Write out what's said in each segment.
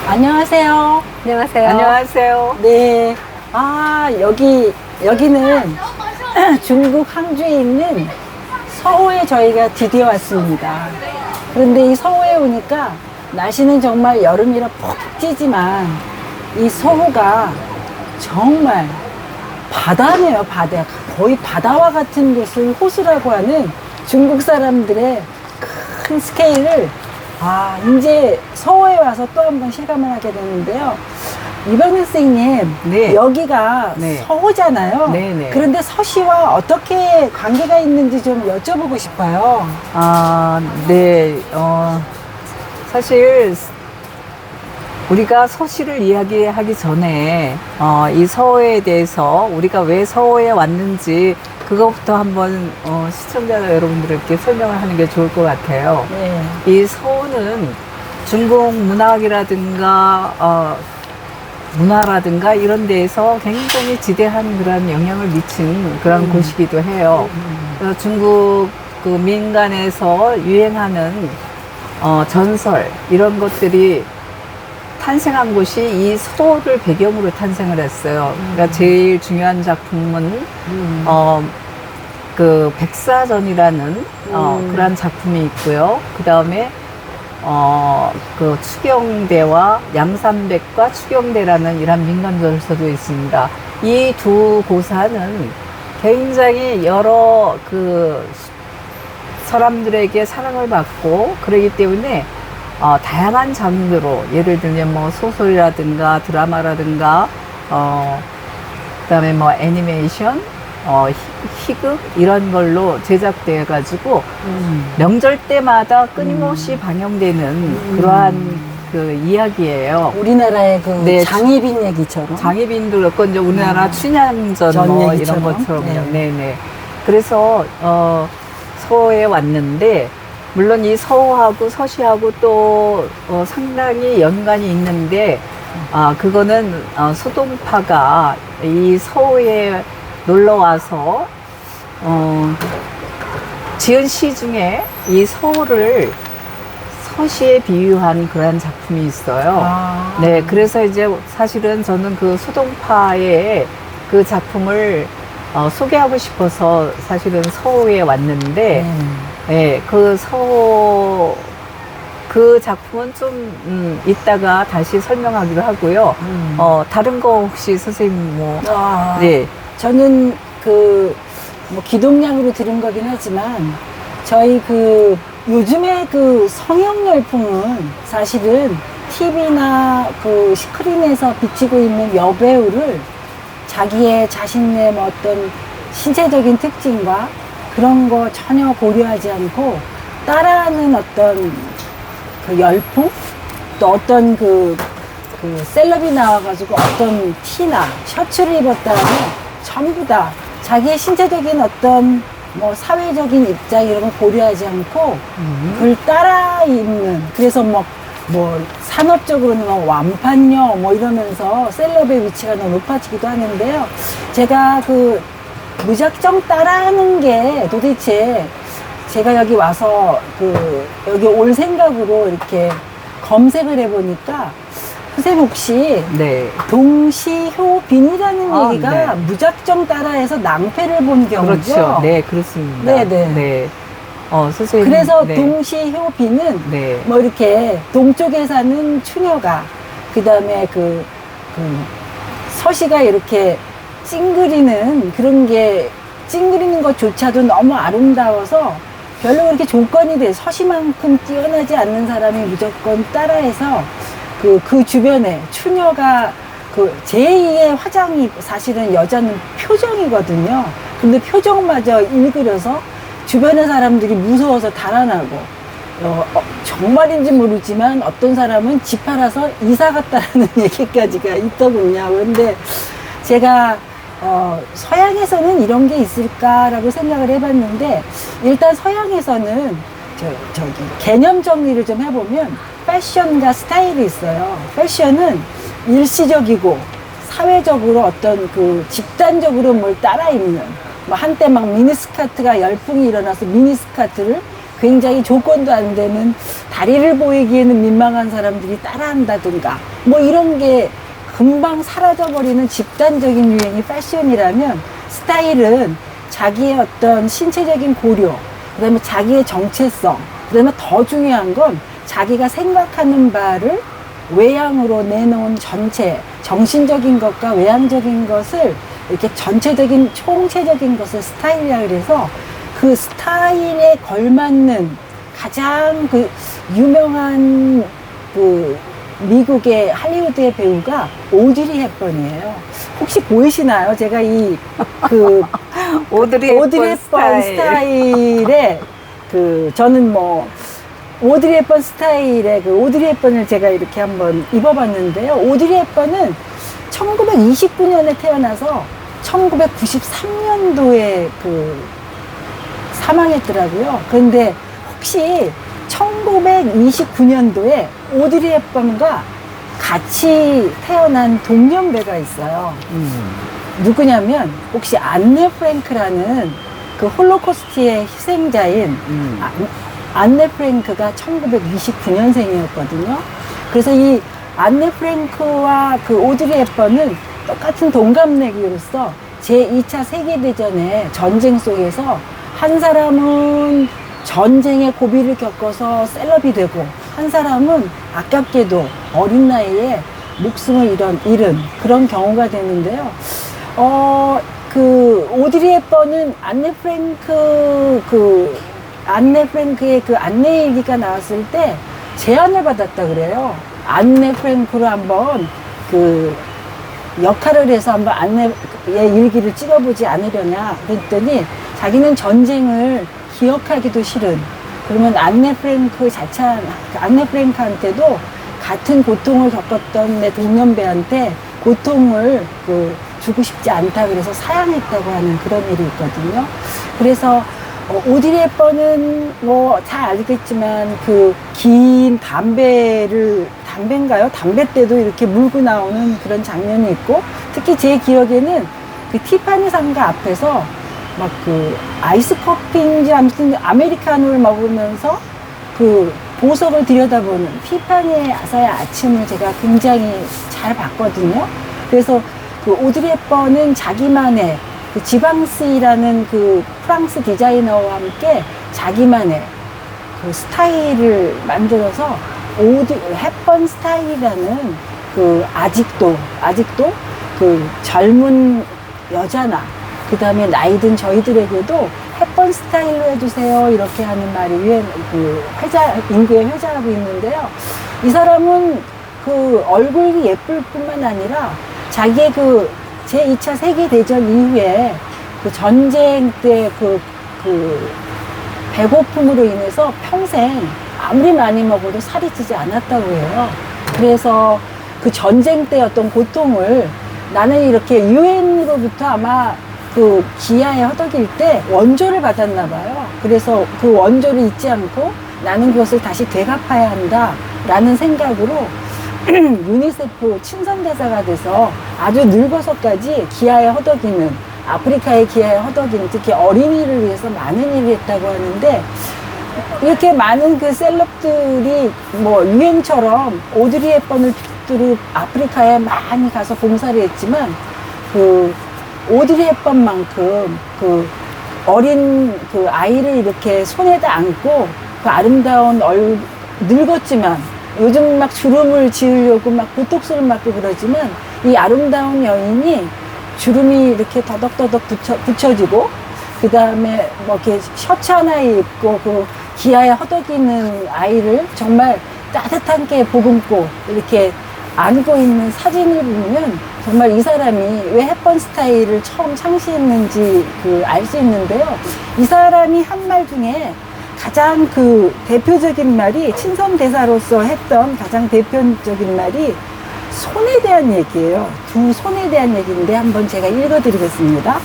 안녕하세요. 안녕하세요. 안녕하세요. 네. 여기는 중국 항주에 있는 서호에 저희가 드디어 왔습니다. 그런데 이 서호에 오니까 날씨는 정말 여름이라 푹 찌지만 이 서호가 정말 바다네요, 바다. 거의 바다와 같은 곳을 호수라고 하는 중국 사람들의 큰 스케일을 이제 서호에 와서 또 한 번 실감을 하게 되는데요. 이병민 선생님, 네. 여기가 네. 서호잖아요. 네네. 그런데 서시와 어떻게 관계가 있는지 좀 여쭤보고 싶어요. 네. 사실 우리가 서시를 이야기하기 전에 이 서호에 대해서 우리가 왜 서호에 왔는지 그것부터 한번 시청자 여러분들께 설명을 하는 게 좋을 것 같아요. 네. 이 서호는 중국 문학이라든가 문화라든가 이런 데에서 굉장히 지대한 그런 영향을 미친 그런 곳이기도 해요. 그래서 중국 그 민간에서 유행하는 전설 이런 것들이 탄생한 곳이 이 서호를 배경으로 탄생을 했어요. 그러니까 제일 중요한 작품은 그 백사전이라는 그런 작품이 있고요. 그 다음에 그 추경대와 양산백과 추경대라는 이런 민간전서도 있습니다. 이 두 고사는 굉장히 여러 그 사람들에게 사랑을 받고 그러기 때문에 다양한 장르로 예를 들면 뭐 소설이라든가 드라마라든가 그다음에 뭐 애니메이션 희극 이런 걸로 제작돼 가지고 명절 때마다 끊임없이 방영되는 그러한 그 이야기예요. 우리나라의 그 네. 장희빈 얘기처럼. 장희빈도 그렇고 이제 우리나라 춘향전 전 뭐 이런 얘기처럼? 것처럼요. 네. 네네. 그래서 서호에 왔는데 물론 이 서호하고 서시하고 또 상당히 연관이 있는데 그거는 소동파가 이 서호에 놀러 와서 지은 시 중에 이 서호를 서시에 비유한 그런 작품이 있어요. 네, 그래서 이제 사실은 저는 그 소동파의 그 작품을 소개하고 싶어서 사실은 서호에 왔는데, 네, 그 서호 그 작품은 좀 이따가 다시 설명하기로 하고요. 다른 거 혹시 선생님 뭐 네. 저는 뭐 기동량으로 들은 거긴 하지만 저희 요즘에 성형 열풍은 사실은 TV나 스크린에서 비치고 있는 여배우를 자기의 자신의 뭐 어떤 신체적인 특징과 그런 거 전혀 고려하지 않고 따라하는 어떤 열풍? 또 어떤 셀럽이 나와가지고 어떤 티나 셔츠를 입었다면 전부 다 자기의 신체적인 어떤 뭐 사회적인 입장 이런 걸 고려하지 않고 그걸 따라 입는, 그래서 뭐 산업적으로는 뭐 완판녀 뭐 이러면서 셀럽의 위치가 너무 높아지기도 하는데요. 제가 무작정 따라하는 게 도대체 제가 여기 와서 여기 올 생각으로 이렇게 검색을 해보니까 선생님 혹시 네. 동시효빈이라는 얘기가 네. 무작정 따라해서 낭패를 본 경우죠? 그렇죠. 네, 그렇습니다. 네네. 네. 선생님. 그래서 네. 동시효빈은 네. 뭐 이렇게 동쪽에 사는 추녀가, 그 다음에 서시가 이렇게 찡그리는 그런 게, 찡그리는 것조차도 너무 아름다워서 별로 그렇게 조건이 돼 서시만큼 뛰어나지 않는 사람이 무조건 따라해서 그 주변에 추녀가 제2의 화장이 사실은 여자는 표정이거든요. 근데 표정마저 일그려서 주변의 사람들이 무서워서 달아나고 정말인지 모르지만 어떤 사람은 집 팔아서 이사 갔다라는 얘기까지가 있더군요. 그런데 제가 서양에서는 이런 게 있을까라고 생각을 해봤는데, 일단 서양에서는 저기 개념 정리를 좀 해보면 패션과 스타일이 있어요. 패션은 일시적이고 사회적으로 어떤 집단적으로 뭘 따라 입는, 뭐 한때 막 미니스커트가 열풍이 일어나서 미니스커트를 굉장히 조건도 안 되는 다리를 보이기에는 민망한 사람들이 따라한다든가, 뭐 이런 게 금방 사라져버리는 집단적인 유행이 패션이라면 스타일은 자기의 어떤 신체적인 고려, 그 다음에 자기의 정체성, 그 다음에 더 중요한 건 자기가 생각하는 바를 외향으로 내놓은 전체, 정신적인 것과 외향적인 것을 이렇게 전체적인, 총체적인 것을 스타일이라 그래서 그 스타일에 걸맞는 가장 그 유명한 그 미국의 할리우드의 배우가 오드리 헵번이에요. 혹시 보이시나요? 제가 이 그 오드리 헵번 스타일의 그 저는 뭐 오드리 헵번 스타일의 그 오드리 헵번을 제가 이렇게 한번 입어봤는데요. 오드리 헵번은 1929년에 태어나서 1993년도에 그 사망했더라고요. 그런데 혹시 1929년도에 오드리 헵번과 같이 태어난 동년배가 있어요. 누구냐면 혹시 안네 프랭크라는 그 홀로코스트의 희생자인 안네 프랭크가 1929년생이었거든요. 그래서 이 안네 프랭크와 그 오드리 헵번은 똑같은 동갑내기로서 제2차 세계대전의 전쟁 속에서 한 사람은 전쟁의 고비를 겪어서 셀럽이 되고 한 사람은 아깝게도 어린 나이에 목숨을 잃은 그런 경우가 되는데요. 그 오드리 헵번은 안네 프랭크의 그 안내 일기가 나왔을 때 제안을 받았다 그래요. 안네 프랭크로 한번 그 역할을 해서 한번 안네의 일기를 찍어보지 않으려냐 그랬더니 자기는 전쟁을 기억하기도 싫은, 그러면 안네 프랭크한테도 같은 고통을 겪었던 내 동년배한테 고통을 주고 싶지 않다 그래서 사양했다고 하는 그런 일이 있거든요. 그래서 오드리 헵번은 뭐 잘 알겠지만 그 긴 담배인가요? 담뱃대도 이렇게 물고 나오는 그런 장면이 있고, 특히 제 기억에는 그 티파니 상가 앞에서 막 그 아이스 커피인지 아무튼 아메리카노를 먹으면서 그 보석을 들여다보는 티파니의 아사의 아침을 제가 굉장히 잘 봤거든요. 그래서 그 오드리 헵번은 자기만의 그 지방스이라는 그 프랑스 디자이너와 함께 자기만의 그 스타일을 만들어서 헵번 스타일이라는 그 아직도 그 젊은 여자나 그 다음에 나이든 저희들에게도 헵번 스타일로 해주세요 이렇게 하는 말이 인구에 회자하고 있는데요. 이 사람은 그 얼굴이 예쁠 뿐만 아니라 자기의 그 제2차 세계대전 이후에 그 전쟁 때 그 배고픔으로 인해서 평생 아무리 많이 먹어도 살이 찌지 않았다고 해요. 그래서 그 전쟁 때 어떤 고통을 나는 이렇게 유엔으로부터 아마 그 기아에 허덕일 때 원조를 받았나 봐요. 그래서 그 원조를 잊지 않고 나는 그것을 다시 되갚아야 한다 라는 생각으로 유니세프 친선대사가 돼서 아주 늙어서까지 기아에 허덕이는, 아프리카의 기아에 허덕이는, 특히 어린이를 위해서 많은 일을 했다고 하는데, 이렇게 많은 그 셀럽들이 뭐 유행처럼 오드리 헵번을 필두로 아프리카에 많이 가서 봉사를 했지만 그 오드리 헵번만큼 그 어린 그 아이를 이렇게 손에다 안고 그 아름다운 늙었지만 요즘 막 주름을 지으려고 막 보톡스를 맞고 그러지만 이 아름다운 여인이 주름이 이렇게 더덕더덕 붙여지고 그 다음에 뭐 이렇게 셔츠 하나 입고 그 기아에 허덕이는 아이를 정말 따뜻한 게 보금고 이렇게 안고 있는 사진을 보면 정말 이 사람이 왜 헵번 스타일을 처음 창시했는지 알 수 있는데요. 이 사람이 한 말 중에 가장 그 대표적인 말이, 친선 대사로서 했던 가장 대표적인 말이 손에 대한 얘기예요. 두 손에 대한 얘기인데 한번 제가 읽어드리겠습니다.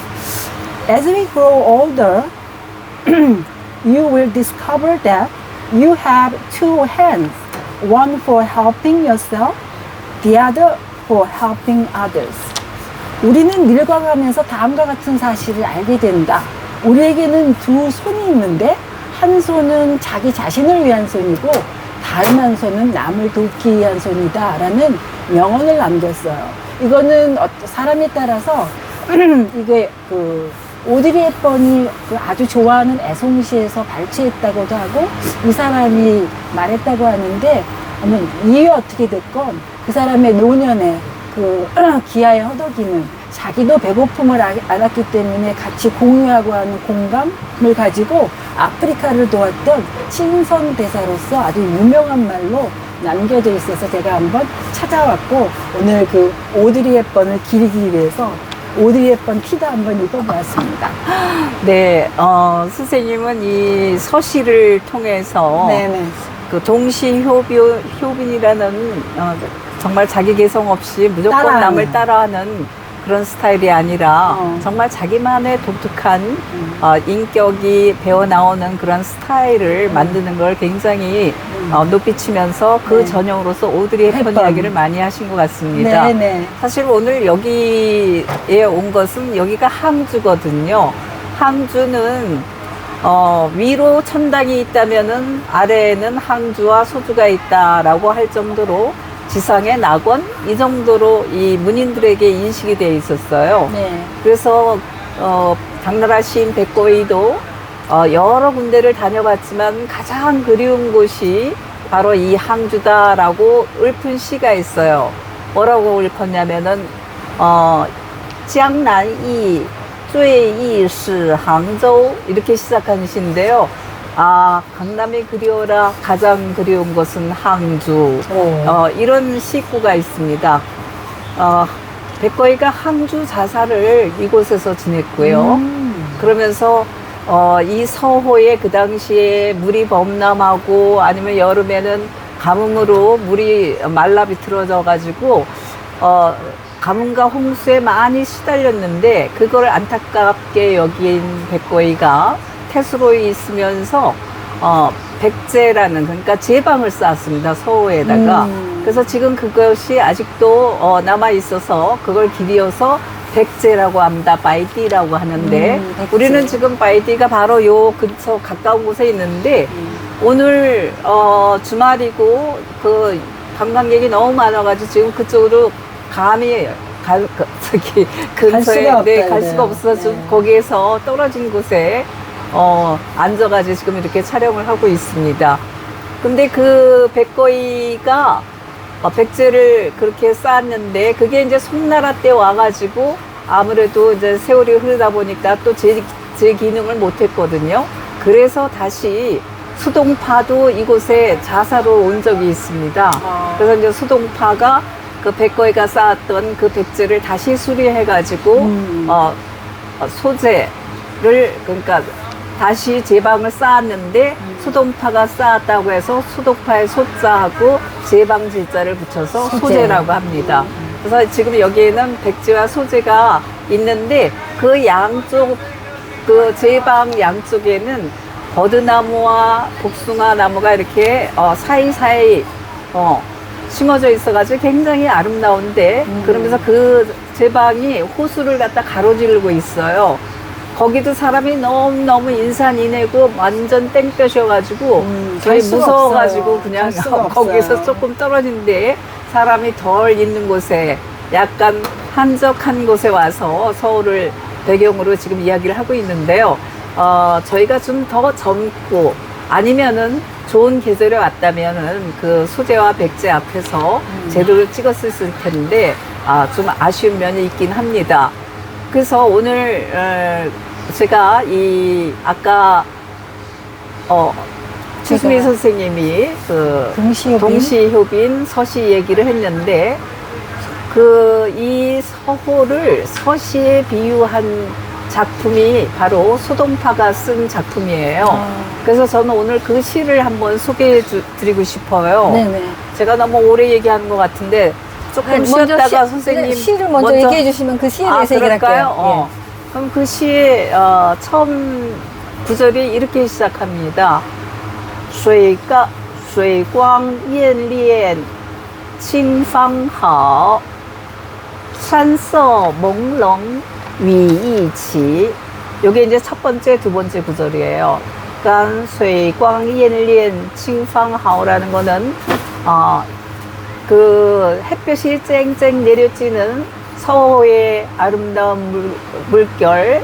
As we grow older, you will discover that you have two hands, one for helping yourself, the other for helping others. 우리는 늙어가면서 다음과 같은 사실을 알게 된다. 우리에게는 두 손이 있는데 한 손은 자기 자신을 위한 손이고 다음 한 손은 남을 돕기 위한 손이다라는 명언을 남겼어요. 이거는 사람에 따라서 이게 그 오드리 헵번이 그 아주 좋아하는 애송시에서 발췌했다고도 하고 이 사람이 말했다고 하는데 이유 어떻게 됐건 그 사람의 노년에 그 기아에 허덕이는 자기도 배고픔을 알았기 때문에 같이 공유하고 하는 공감을 가지고 아프리카를 도왔던 친선 대사로서 아주 유명한 말로 남겨져 있어서 제가 한번 찾아왔고 오늘 그 오드리 헵번을 기리기 위해서 오드리 헵번 티도 한번 입어보았습니다. 네, 선생님은 이 서시를 통해서 네네. 그 동시효빈이라는 정말 자기 개성 없이 무조건 따라하는. 남을 따라하는 그런 스타일이 아니라 정말 자기만의 독특한 인격이 배어나오는 그런 스타일을 만드는 걸 굉장히 높이 치면서 그 네. 전형으로서 오드리 헵번 헵번. 이야기를 많이 하신 것 같습니다. 네네. 사실 오늘 여기에 온 것은 여기가 항주거든요. 항주는 위로 천당이 있다면은 아래에는 항주와 소주가 있다라고 할 정도로 지상의 낙원 이 정도로 이 문인들에게 인식이 되어 있었어요. 네. 그래서 당나라 시인 백고이도 여러 군데를 다녀봤지만 가장 그리운 곳이 바로 이 항주다라고 읊은 시가 있어요. 뭐라고 읊었냐면은江南忆最忆是杭州 이렇게 시작하는 시인데요. 강남이 그리워라 가장 그리운 것은 항주. 이런 시구가 있습니다. 백거이가 항주 자사를 이곳에서 지냈고요. 그러면서 이 서호에 그 당시에 물이 범람하고 아니면 여름에는 가뭄으로 물이 말라 비틀어져 가지고 가뭄과 홍수에 많이 시달렸는데 그걸 안타깝게 여긴 백거이가 태수로에 있으면서 백제라는 그러니까 제방을 쌓았습니다. 서호에다가. 그래서 지금 그것이 아직도 남아 있어서 그걸 기리어서 백제라고 합니다. 바이디라고 하는데 백제. 우리는 지금 바이디가 바로 요 근처 가까운 곳에 있는데 오늘 주말이고 그 관광객이 너무 많아가지고 지금 그쪽으로 감히 근처에 수가 갈 수가 없어서 좀 거기에서 떨어진 곳에 앉아가지고 지금 이렇게 촬영을 하고 있습니다. 근데 그 백거이가 백제를 그렇게 쌓았는데 그게 이제 송나라 때 와가지고 아무래도 이제 세월이 흐르다 보니까 또 제 기능을 못했거든요. 그래서 다시 수동파도 이곳에 자사로 온 적이 있습니다. 그래서 이제 수동파가 그 백거이가 쌓았던 그 백제를 다시 수리해가지고 소재를 그러니까 다시 제방을 쌓았는데 수동파가 쌓았다고 해서 수동파의 소자하고 제방 질자를 붙여서 소재라고 합니다. 그래서 지금 여기에는 백제와 소재가 있는데 그 양쪽 그 제방 양쪽에는 버드나무와 복숭아 나무가 이렇게 사이사이 심어져 있어가지고 굉장히 아름다운데 그러면서 그 제방이 호수를 갖다 가로지르고 있어요. 거기도 사람이 너무너무 인산인해고 완전 땡볕이어가지고 저희 무서워가지고 없어요. 그냥 갈 수가 거기서 없어요. 조금 떨어진 데에 사람이 덜 있는 곳에 약간 한적한 곳에 와서 서울을 배경으로 지금 이야기를 하고 있는데요. 저희가 좀 더 젊고 아니면은 좋은 계절에 왔다면은 그 소재와 백제 앞에서 제대로 찍었을 텐데 좀 아쉬운 면이 있긴 합니다. 그래서 오늘 제가 이 아까 최수미 선생님이 그 동시효빈 서시 얘기를 했는데 그 이 서호를 서시에 비유한 작품이 바로 소동파가 쓴 작품이에요. 그래서 저는 오늘 그 시를 한번 소개해 드리고 싶어요. 네네. 제가 너무 오래 얘기한 것 같은데 조금 쉬었다가 선생님 시를 먼저 얘기해 주시면 그 시에 대해서 얘기를 할게요. 그럼 그 시의 처음 구절이 이렇게 시작합니다. 水光艳烈清芳好山色朦胧雨亦奇. 요게 이제 첫 번째, 두 번째 구절이에요. 약간 수이광 옌리엔 칭팡하오라는 거는 그 햇볕이 쨍쨍 내려지는 서호의 아름다운 물결,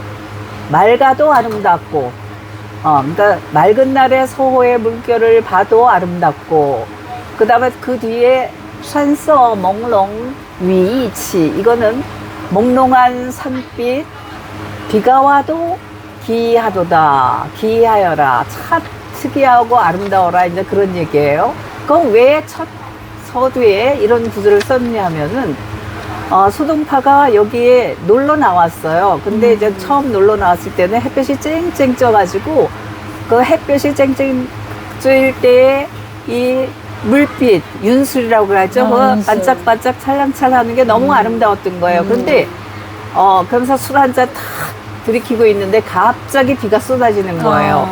맑아도 아름답고, 그러니까 맑은 날에 서호의 물결을 봐도 아름답고, 그 다음에 그 뒤에 산서 몽롱 위이치, 이거는 몽롱한 산빛, 비가 와도 기이하도다, 기이하여라, 참 특이하고 아름다워라, 이제 그런 얘기예요. 그럼 왜 첫 서두에 이런 구절을 썼냐 하면은, 소동파가 여기에 놀러 나왔어요. 근데 이제 처음 놀러 나왔을 때는 햇볕이 쨍쨍 쪄가지고, 그 햇볕이 쨍쨍 쪄일 때에 이 물빛, 윤술이라고 그러죠. 그 윤술. 반짝반짝 찰랑찰랑 하는 게 너무 아름다웠던 거예요. 근데, 그러면서 술 한 잔 탁 들이키고 있는데 갑자기 비가 쏟아지는 거예요.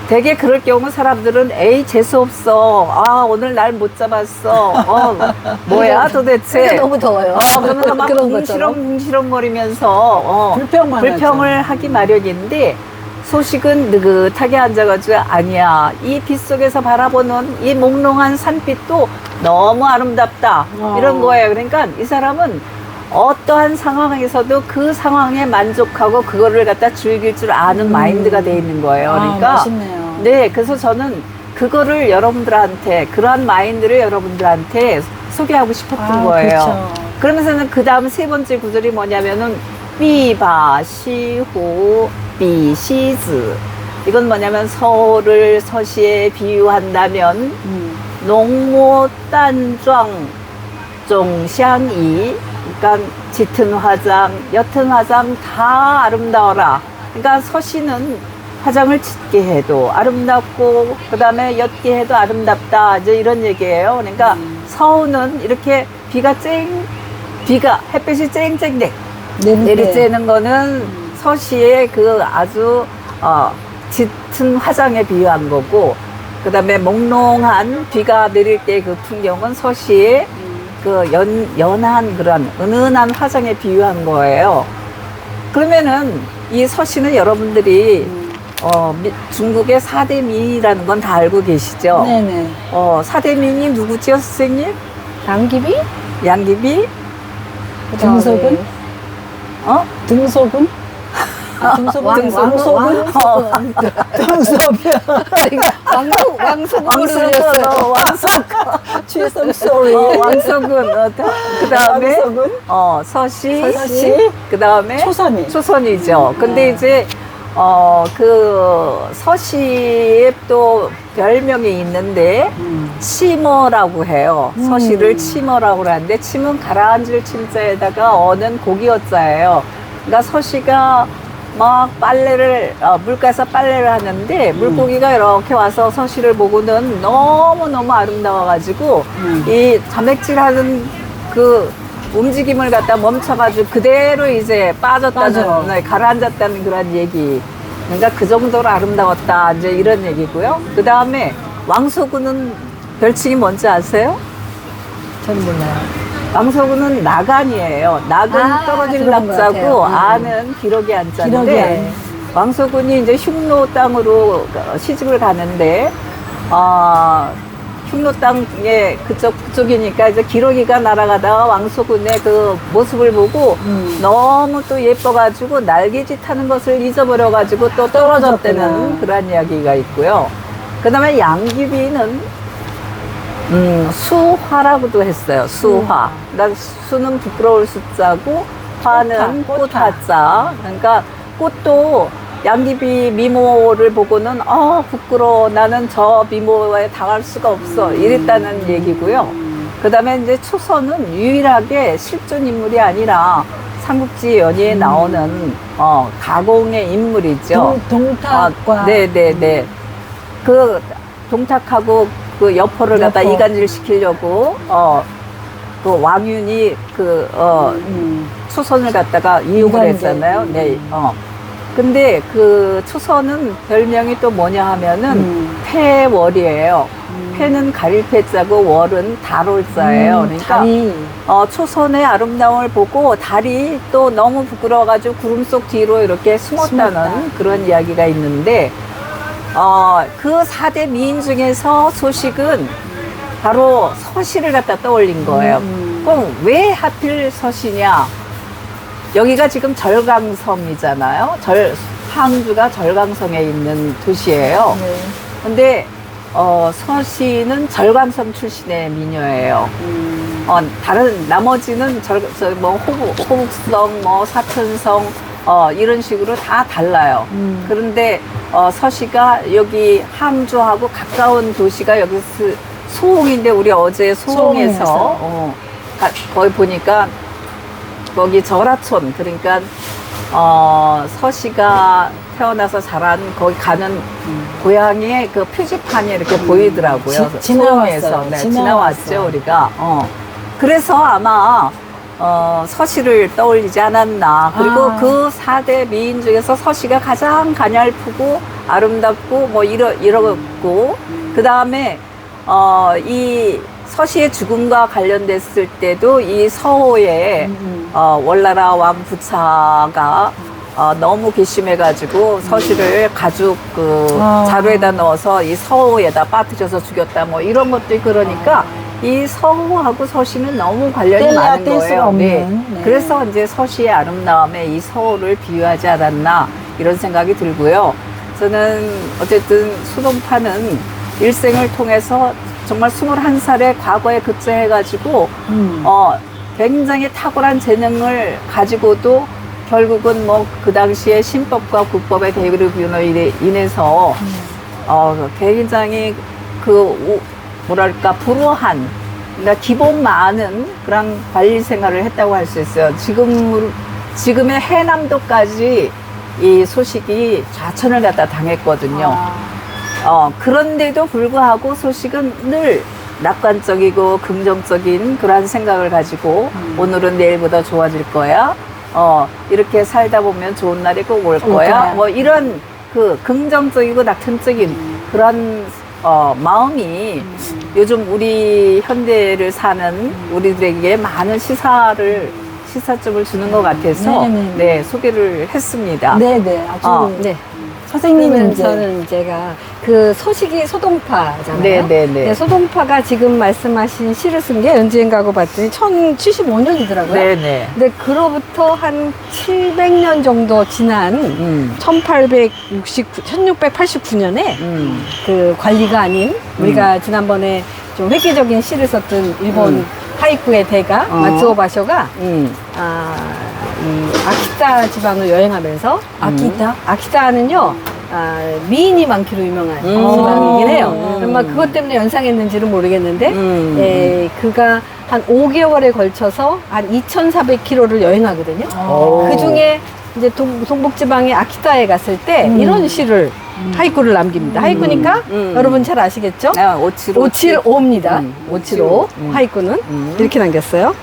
되게 그럴 경우 사람들은 에이 재수없어. 오늘 날 못 잡았어. 뭐야 도대체. 너무 더워요. 그러면서 막 그런 것처럼. 궁시렁궁시렁거리면서 불평을 하기 마련인데 소식은 느긋하게 앉아가지고 아니야. 이 빛 속에서 바라보는 이 몽롱한 산빛도 너무 아름답다. 이런 거예요. 그러니까 이 사람은 어떠한 상황에서도 그 상황에 만족하고 그거를 갖다 즐길 줄 아는 마인드가 돼 있는 거예요. 그러니까 멋있네요. 네, 그래서 저는 그거를 여러분들한테 그러한 마인드를 여러분들한테 소개하고 싶었던 거예요. 그렇죠. 그러면서는 그 다음 세 번째 구절이 뭐냐면은 삐바 시호 삐시즈 이건 뭐냐면 서울을 서시에 비유한다면 농모 딴庄 종샹이 그러니까 짙은 화장, 옅은 화장 다 아름다워라. 그러니까 서시는 화장을 짙게 해도 아름답고 그 다음에 옅게 해도 아름답다. 이제 이런 얘기예요. 그러니까 서우는 이렇게 비가 햇빛이 쨍쨍 내리쬐는 거는 서시의 그 아주 짙은 화장에 비유한 거고 그 다음에 몽롱한 비가 내릴 때 그 풍경은 서시의 그 연한 그런 은은한 화장에 비유한 거예요. 그러면은 이 서시는 여러분들이 중국의 사대민이라는 건 다 알고 계시죠? 네네. 사대민이 누구지요, 선생님? 양귀비? 양귀비? 등속은? 등속은? 등속은? 왕속은? 등속은? 왕속으로 취성 소리. 왕석은 그 다음에 서시, 그 다음에 초선이죠. 근데 이제 그 서시에 또 별명이 있는데 치머라고 해요. 서시를 치머라고 하는데 침은 가라앉을 침자에다가 어는 고기어자예요. 그러니까 서시가 막 빨래를 물가에서 빨래를 하는데 물고기가 이렇게 와서 서시를 보고는 너무너무 아름다워가지고 이 자맥질하는 그 움직임을 갖다 멈춰가지고 그대로 이제 빠졌다는 네, 가라앉았다는 그런 얘기. 그러니까 그 정도로 아름다웠다 이제 이런 얘기고요. 그 다음에 왕소구는 별칭이 뭔지 아세요? 전 몰라요. 왕소구는 나간이에요. 낙은 떨어질 그런 것 낙자고 같아요. 안은 기러기 기러기 안자인데 안. 왕소군이 이제 흉노 땅으로 시집을 가는데 흉노 땅에 그쪽이니까 이제 기러기가 날아가다가 왕소군의 그 모습을 보고 너무 또 예뻐가지고 날개짓 하는 것을 잊어버려가지고 또 떨어졌다는 그런 이야기가 있고요. 그 다음에 양귀비는 수화라고도 했어요. 수화. 그러니까 수는 부끄러울 숫자고 화는 꽃화자. 그러니까 꽃도 양귀비 미모를 보고는 부끄러워. 나는 저 미모에 당할 수가 없어. 이랬다는 얘기고요. 그 다음에 이제 초선은 유일하게 실존 인물이 아니라 삼국지 연의에 나오는 가공의 인물이죠. 동탁과 네네네. 그 동탁하고 그 여포를 갖다 여포. 이간질 시키려고 그 왕윤이 초선을 갖다가 이용을 이간질. 했잖아요. 네. 근데 그 초선은 별명이 또 뭐냐 하면은 패월이에요. 패는 가릴 패자고 월은 달월자예요. 그러니까 다리. 초선의 아름다움을 보고 달이 또 너무 부끄러워가지고 구름 속 뒤로 이렇게 숨었다는 숨었다. 그런 이야기가 있는데 그 4대 미인 중에서 소식은 바로 서시를 갖다 떠올린 거예요. 그럼 왜 하필 서시냐? 여기가 지금 절강섬이잖아요. 항주가 절강섬에 있는 도시예요. 네. 근데 서시는 절강섬 출신의 미녀예요. 다른 나머지는 호북성, 사천성 이런 식으로 다 달라요. 그런데 서시가 여기 항주하고 가까운 도시가 여기 소홍인데 우리 어제 소홍에서 거기 보니까 거기 절하촌 그러니까 서시가 태어나서 자란 거기 가는 고향의 그 표지판이 이렇게 보이더라고요. 지나왔어요. 소홍에서. 네, 지나왔죠 우리가. 그래서 아마 서시를 떠올리지 않았나. 그리고 그 4대 미인 중에서 서시가 가장 가냘프고 아름답고 뭐 이러고 그 다음에 이 서시의 죽음과 관련됐을 때도 이 서호에 월나라 왕 부차가 너무 괘씸해가지고 서시를 가죽 자루에다 넣어서 이 서호에다 빠뜨려서 죽였다 뭐 이런 것도 있고 그러니까 이 서호하고 서시는 너무 관련이 많은 거예요. 네. 그래서 이제 서시의 아름다움에 이 서호를 비유하지 않았나 이런 생각이 들고요. 저는 어쨌든 수동파는 일생을 통해서 정말 21살의 과거에 급제해가지고 굉장히 탁월한 재능을 가지고도 결국은 뭐 그 당시에 신법과 국법의 대립으로 인해서 굉장히 뭐랄까 불우한 그러니까 기본 많은 그런 관리 생활을 했다고 할 수 있어요. 지금의 해남도까지 이 소식이 좌천을 갖다 당했거든요. 그런데도 불구하고 소식은 늘 낙관적이고 긍정적인 그러한 생각을 가지고 오늘은 내일보다 좋아질 거야. 이렇게 살다 보면 좋은 날이 꼭 올 거야. 뭐 이런 그 긍정적이고 낙천적인 그런 마음이 요즘 우리 현대를 사는 우리들에게 많은 시사점을 주는 것 같아서 네, 소개를 했습니다. 네네. 아주 네. 선생님은 저는 제가 그 소식이 소동파잖아요. 네네네. 소동파가 지금 말씀하신 시를 쓴 게 연지행 가고 봤더니 1075년이더라고요. 네네. 근데 그로부터 한 700년 정도 지난 1689년에 그 관리가 아닌 우리가 지난번에 좀 획기적인 시를 썼던 일본 하이쿠의 대가 마츠오 바쇼가 이 아키타 지방을 여행하면서 아키타는요 미인이 많기로 유명한 지방이긴 해요. 아마 그것 때문에 연상했는지는 모르겠는데 그가 한 5개월에 걸쳐서 한 2,400km를 여행하거든요. 그 중에 이제 동북지방의 아키타에 갔을 때 이런 시를 하이쿠를 남깁니다. 하이쿠니까 여러분 잘 아시겠죠? 575입니다. 575 하이쿠는 이렇게 남겼어요.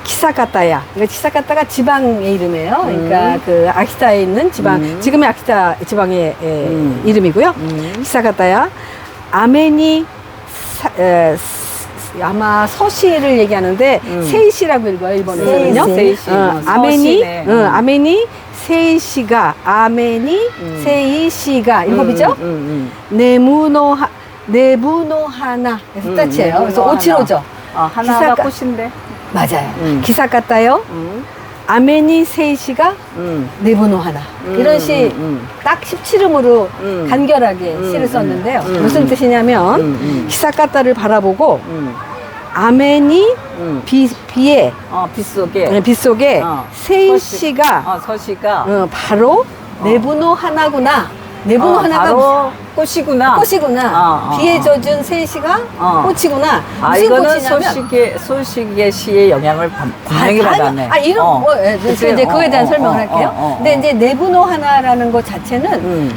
키사카타야. 그러니까 키사카타가 지방의 이름이에요. 그러니까 그 아키타에 있는 지방, 지금의 아키타 지방의 이름이고요. 키사카타야. 아메니 아마 서시를 얘기하는데 세이시라고 읽어요, 일본에서는요. 세이시. 아메니 세이시가 세이시가 일곱이죠. 네부노하나 뜻이에요. 그래서 오치로죠. 하나가 꽃인데. 맞아요. 기사 같아요. 아메니 세이시가 네부노하나 이런 시 딱 17음으로 간결하게 시를 썼는데요. 무슨 뜻이냐면 기사 같다를 바라보고 아멘이 비에 빗속에 세이시가 서시가 바로 네부노 하나구나. 네부노 하나가 바로 꽃이구나. 비에 젖은 세이시가 꽃이구나. 무슨 이거는 꽃이냐면 소식의 시의 영향을 분명히 받았네. 이런 그래서 이제 그거에 대한 설명을 할게요. 근데 이제 네부노 하나라는 것 자체는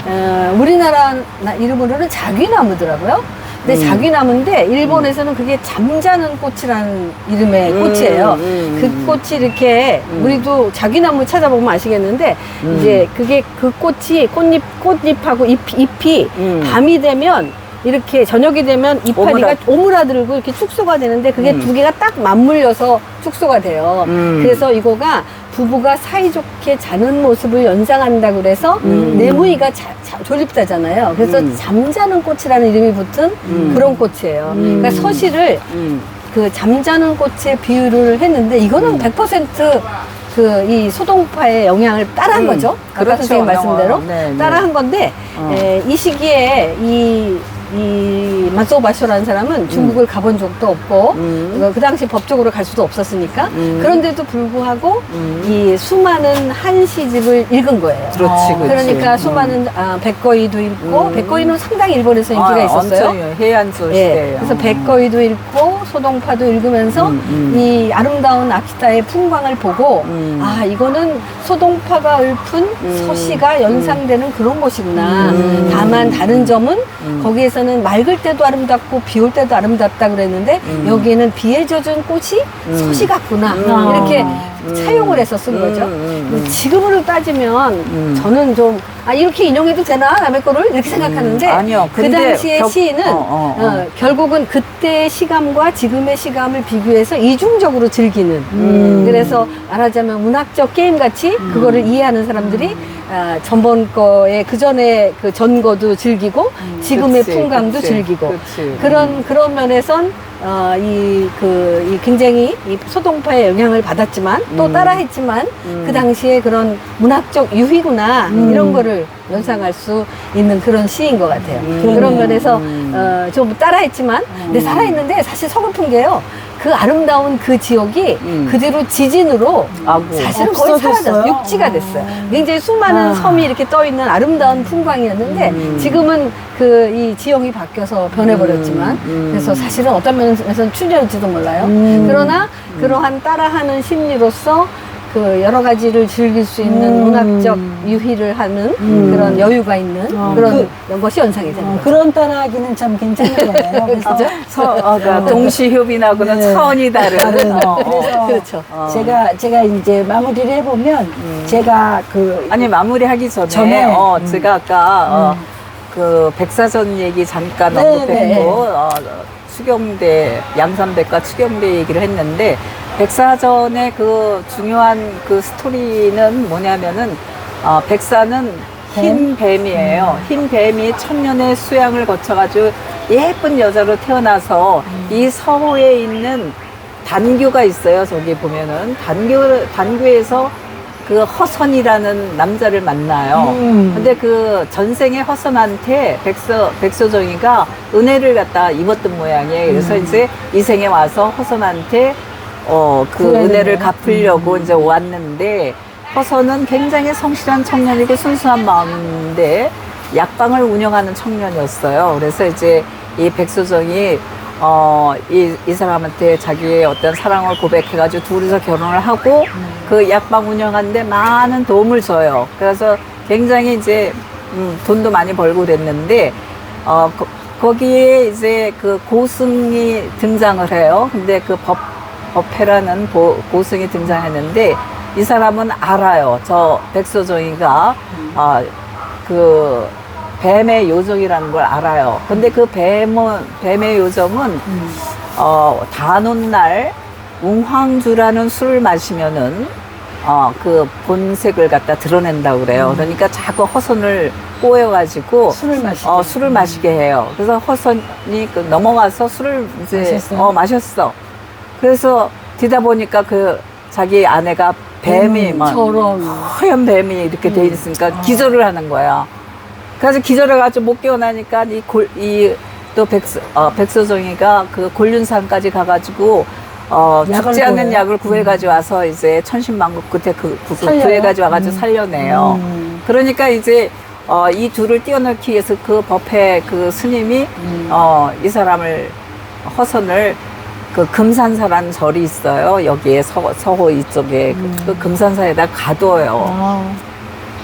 우리나라 이름으로는 자귀나무더라고요. 근데 자귀나무인데 일본에서는 그게 잠자는 꽃이라는 이름의 꽃이에요. 그 꽃이 이렇게 우리도 자귀나무 찾아보면 아시겠는데 이제 그게 그 꽃이 꽃잎하고 잎이 밤이 되면 이렇게 저녁이 되면 이파리가 오므라들고 이렇게 축소가 되는데 그게 두 개가 딱 맞물려서 축소가 돼요. 그래서 이거가 부부가 사이좋게 자는 모습을 연상한다 그래서 네모이가 조립사잖아요. 그래서 잠자는 꽃이라는 이름이 붙은 그런 꽃이에요. 그러니까 서시를 그 잠자는 꽃에 비유를 했는데 이거는 100% 그 이 소동파의 영향을 따라한 거죠. 아까 그렇죠. 선생님 말씀대로 네, 네. 따라한 건데 이 시기에 이 마소바쇼라는 사람은 중국을 가본 적도 없고 그 당시 법적으로 갈 수도 없었으니까 그런데도 불구하고 이 수많은 한시집을 읽은 거예요. 그렇지, 그렇지. 그러니까 수많은 백거이도 읽고 백거이는 상당히 일본에서 인기가 있었어요. 엄청 해안소 예, 시대예요. 그래서 백거이도 읽고 소동파도 읽으면서 이 아름다운 아키타의 풍광을 보고 아 이거는 소동파가 읊은 서시가 연상되는 그런 곳이구나. 다만 다른 점은 거기에서는 맑을 때도 아름답고 비 올 때도 아름답다 그랬는데 여기에는 비에 젖은 꽃이 서시 같구나 이렇게 차용을 해서 쓴 거죠. 지금으로 따지면 저는 좀 이렇게 인용해도 되나 남의 거를 이렇게 생각하는데 아니요. 그 근데 당시의 시인은 결국은 그때의 시감과 지금의 시감을 비교해서 이중적으로 즐기는 그래서 말하자면 문학적 게임같이 그거를 이해하는 사람들이 전번 거에 그 전에 그 전거도 즐기고 지금의 그치, 풍감도 그치, 즐기고 그치. 그런 면에선 이 굉장히 이 소동파의 영향을 받았지만 또 따라했지만 그 당시에 그런 문학적 유희구나 이런 거를 연상할 수 있는 그런 시인 것 같아요. 그런 면에서 좀 따라했지만 근데 살아있는데 사실 서글픈 게요. 그 아름다운 그 지역이 그 뒤로 지진으로 사실은 거의 사라졌어요. 육지가 됐어요. 굉장히 수많은 섬이 이렇게 떠 있는 아름다운 풍광이었는데 지금은 그 이 지형이 바뀌어서 변해버렸지만 그래서 사실은 어떤 면에서는 춘절일지도 몰라요. 그러나 그러한 따라하는 심리로서 그 여러 가지를 즐길 수 있는 문학적 유희를 하는 그런 여유가 있는 그런 것이 연상이 되는 거죠. 그런 따라하기는 참 괜찮은 거네요. 그래서 동시효빈하고는 네. 차원이 다른. 그래서 그렇죠. 제가 이제 마무리를 해보면 제가 아니 마무리하기 전에, 제가 아까 그 백사전 얘기 잠깐 네, 언급했고 네. 추경대 양산백과 추경대 얘기를 했는데 백사전의 그 중요한 그 스토리는 뭐냐면은 백사는 흰 뱀이에요. 흰 뱀이 천년의 수양을 거쳐가지고 예쁜 여자로 태어나서 이 서호에 있는 단교가 있어요. 저기 보면은 단교에서 그 허선이라는 남자를 만나요. 근데 그 전생의 허선한테 백소정이가 은혜를 갖다 입었던 모양이에요. 그래서 이제 이 생에 와서 허선한테 그 은혜를 갚으려고 이제 왔는데 허선은 굉장히 성실한 청년이고 순수한 마음인데 약방을 운영하는 청년이었어요. 그래서 이제 이 백소정이 이 사람한테 자기의 어떤 사랑을 고백해가지고 둘이서 결혼을 하고 그 약방 운영하는데 많은 도움을 줘요. 그래서 굉장히 이제 돈도 많이 벌고 그랬는데 거기에 이제 그 고승이 등장을 해요. 근데 그 법회라는 고승이 등장했는데 이 사람은 알아요. 저 백소정이가 그 뱀의 요정이라는 걸 알아요. 근데 그 뱀의 요정은 단오날 웅황주라는 술을 마시면은 그 본색을 갖다 드러낸다고 그래요. 그러니까 자꾸 허선을 꼬여가지고 술을 마시게 해요. 그래서 허선이 넘어가서 술을 이제 마셨어. 그래서 뒤다 보니까 그 자기 아내가 뱀이 막 허연 뱀이 이렇게 돼 있으니까 기절을 하는 거야. 그래서 기절해가지고 못 깨어나니까 또 백소정이가 그 곤륜산까지 가가지고 죽지 않는 약을 구해가지고 와서 이제 천신만고 끝에 구해가지고 와가지고 살려내요. 그러니까 이제 이 둘을 띄어넣기 위해서 그 법회 그 스님이 이 사람을 허선을 그 금산사라는 절이 있어요. 여기에 서호 이쪽에 그 금산사에다 가둬요.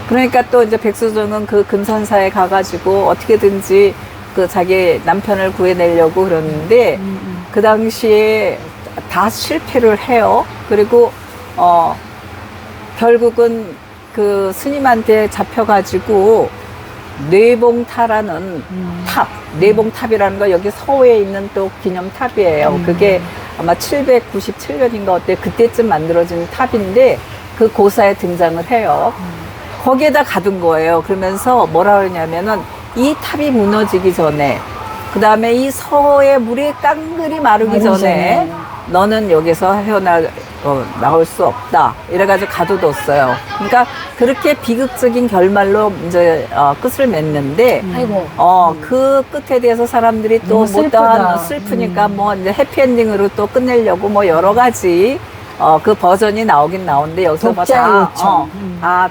그러니까 또 이제 백소정은 그 금산사에 가가지고 어떻게든지 그 자기 남편을 구해내려고 그러는데 그 당시에 다 실패를 해요. 그리고 결국은 그 스님한테 잡혀가지고 뇌봉타라는 탑, 뇌봉탑이라는 거 여기 서호에 있는 또 기념탑이에요. 그게 아마 797년인가 어때 그때쯤 만들어진 탑인데 그 고사에 등장을 해요. 거기에다 가둔 거예요. 그러면서 뭐라 그러냐면은 이 탑이 무너지기 전에, 그 다음에 이 서호의 물이 깡그리 마르기 전에 너는 여기서 나올 수 없다. 이래가지고 가둬뒀어요. 그러니까 그렇게 비극적인 결말로 이제 끝을 맺는데, 아이고. 그 끝에 대해서 사람들이 또 너무 슬프다. 못다한 슬프니까 뭐 이제 해피엔딩으로 또 끝내려고 뭐 여러 가지 그 버전이 나오긴 나오는데 여기서 뭐 독자의 다, 요청.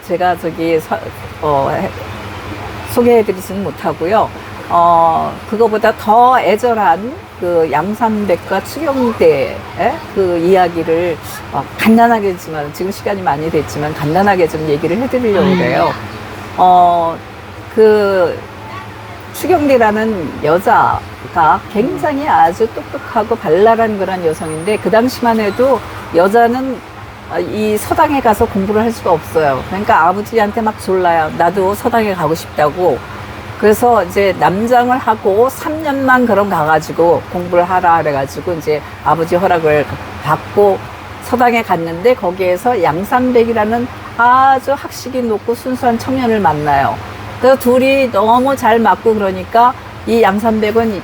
제가 저기 소개해드리지는 못하고요. 그거보다 더 애절한 그 양산백과 추경대의 그 이야기를 간단하게지만 지금 시간이 많이 됐지만 간단하게 좀 얘기를 해드리려고 그래요. 그 추경대라는 여자가 굉장히 아주 똑똑하고 발랄한 그런 여성인데 그 당시만 해도 여자는 이 서당에 가서 공부를 할 수가 없어요. 그러니까 아버지한테 막 졸라요. 나도 서당에 가고 싶다고. 그래서 이제 남장을 하고 3년만 그럼 가가지고 공부를 하라 그래가지고 이제 아버지 허락을 받고 서당에 갔는데 거기에서 양산백이라는 아주 학식이 높고 순수한 청년을 만나요. 그래서 둘이 너무 잘 맞고 그러니까 이 양산백은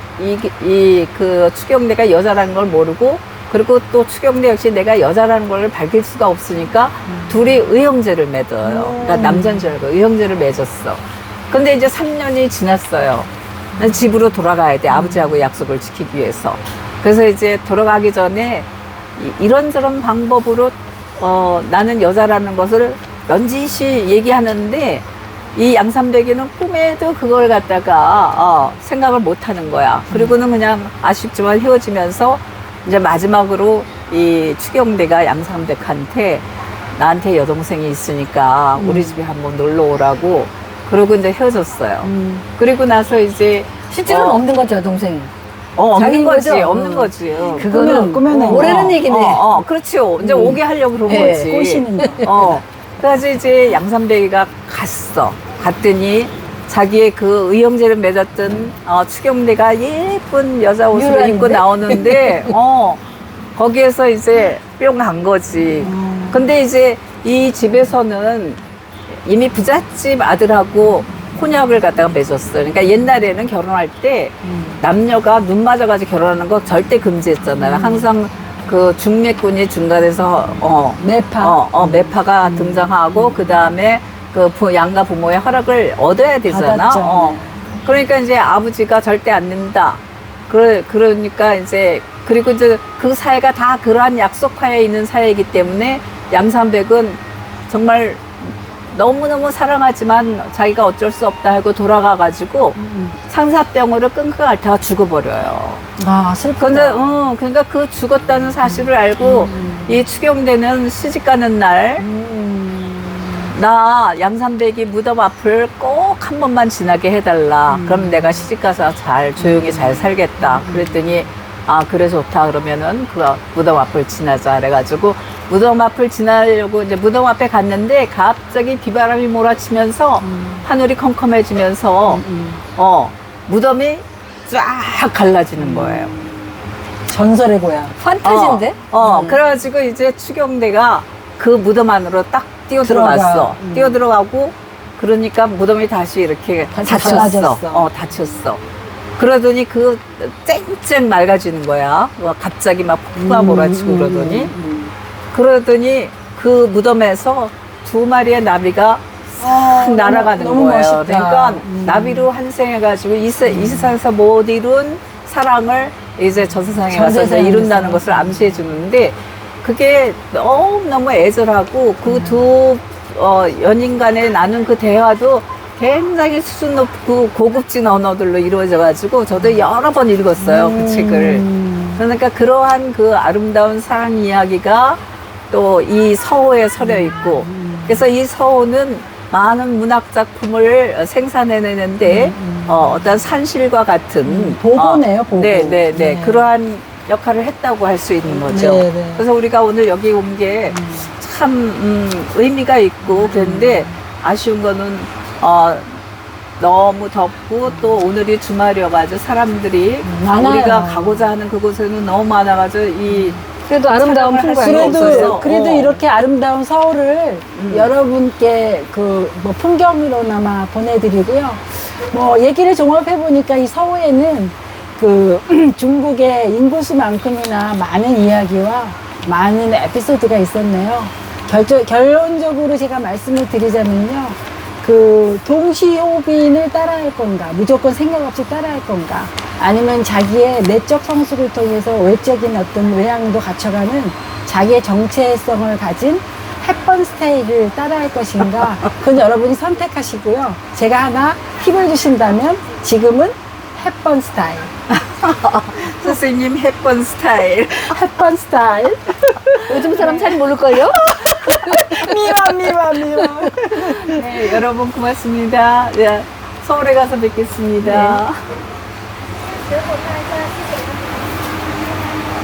그 추경대가 여자라는 걸 모르고 그리고 또 추경대 역시 내가 여자라는 걸 밝힐 수가 없으니까 둘이 의형제를 맺어요. 그러니까 남자인 줄 알고 의형제를 맺었어. 근데 이제 3년이 지났어요. 집으로 돌아가야 돼. 아버지하고 약속을 지키기 위해서. 그래서 이제 돌아가기 전에 이런저런 방법으로 나는 여자라는 것을 넌지시 얘기하는데 이 양산백이는 꿈에도 그걸 갖다가 생각을 못 하는 거야. 그리고는 그냥 아쉽지만 헤어지면서 이제 마지막으로 이 추경대가 양산백한테 나한테 여동생이 있으니까 우리 집에 한번 놀러 오라고 그러고 이제 헤어졌어요. 그리고 나서 이제 실제로는 없는 거죠, 동생이. 없는 자기인 거지, 거죠? 없는 거지. 그거는 꾸며낸 거. 모르는 얘기네. 그렇죠. 이제 오게 하려고 그런 예, 거지. 꼬시는 거. 그래서 이제 양산백이가 갔더니 자기의 그 의형제를 맺었던 추경대가 예쁜 여자 옷을 유란인데? 입고 나오는데 거기에서 이제 뿅 간 거지. 근데 이제 이 집에서는 이미 부잣집 아들하고 혼약을 갖다가 맺었어요. 그러니까 옛날에는 결혼할 때 남녀가 눈 맞아가지고 결혼하는 거 절대 금지했잖아요. 항상 그 중매꾼이 중간에서 매파. 매파가 등장하고 그 다음에 그 양가 부모의 허락을 얻어야 되잖아. 받았죠. 그러니까 이제 아버지가 절대 안 된다. 그러니까 이제 그리고 이제 그 사회가 다 그러한 약속하에 있는 사회이기 때문에 양산백은 정말 너무너무 사랑하지만 자기가 어쩔 수 없다 하고 돌아가가지고 상사병으로 끙끙 앓다가 죽어버려요. 아, 슬프다. 근데, 그러니까 그 죽었다는 사실을 알고 이 추경대는 시집 가는 날, 나 양산백이 무덤 앞을 꼭 한 번만 지나게 해달라. 그럼 내가 시집 가서 조용히 잘 살겠다. 그랬더니, 그래 좋다. 그러면은 그 무덤 앞을 지나자. 그래가지고 무덤 앞을 지나려고 이제 무덤 앞에 갔는데 갑자기 비바람이 몰아치면서 하늘이 컴컴해지면서, 무덤이 쫙 갈라지는 거예요. 전설의 고향. 판타지인데? 그래가지고 이제 추경대가 그 무덤 안으로 딱 뛰어들어갔어. 뛰어들어가고, 그러니까 무덤이 다시 이렇게 다시 닫혔어. 갈라졌어. 닫혔어. 그러더니 그 쨍쨍 맑아지는 거야. 갑자기 막 폭우가 몰아치고 그러더니 그 무덤에서 2마리의 나비가 싹 날아가는 너무 거예요. 멋있다. 그러니까 나비로 환생해가지고 이 세상에서 못 이룬 사랑을 이제 저 세상에 가서 이제 이룬다는 것을 암시해 주는데 그게 너무너무 애절하고 그 두 연인 간에 나눈 그 대화도 굉장히 수준 높고 고급진 언어들로 이루어져가지고 저도 여러 번 읽었어요. 그 책을. 그러니까 그러한 그 아름다운 사랑 이야기가 또 이 서호에 서려 있고 그래서 이 서호는 많은 문학 작품을 생산해내는데 어떤 산실과 같은 보고네요, 보고. 네. 그러한 역할을 했다고 할 수 있는 거죠. 네. 그래서 우리가 오늘 여기 온 게 참 의미가 있고 그런데 아쉬운 거는 너무 덥고 또 오늘이 주말이어가지고 사람들이 많아요. 우리가 가고자 하는 그곳에는 너무 많아가지고 이 그래도 아름다운 촬영을 할 풍광이 수가 없어요. 그래도 이렇게 아름다운 서울을 여러분께 그 뭐 풍경으로나마 보내드리고요. 뭐 얘기를 종합해 보니까 이 서울에는 그 중국의 인구수만큼이나 많은 이야기와 많은 에피소드가 있었네요. 결론적으로 제가 말씀을 드리자면요. 그 동시호빈을 따라할 건가, 무조건 생각 없이 따라할 건가, 아니면 자기의 내적 성숙을 통해서 외적인 어떤 외향도 갖춰가는 자기의 정체성을 가진 햇번 스타일을 따라할 것인가, 그건 여러분이 선택하시고요. 제가 하나 팁을 주신다면 지금은 햇번 스타일. 선생님 햇번 스타일. 햇번 스타일. 요즘 사람 잘 모를걸요? 미완. 네, 여러분 고맙습니다. 네, 서울에 가서 뵙겠습니다. 네.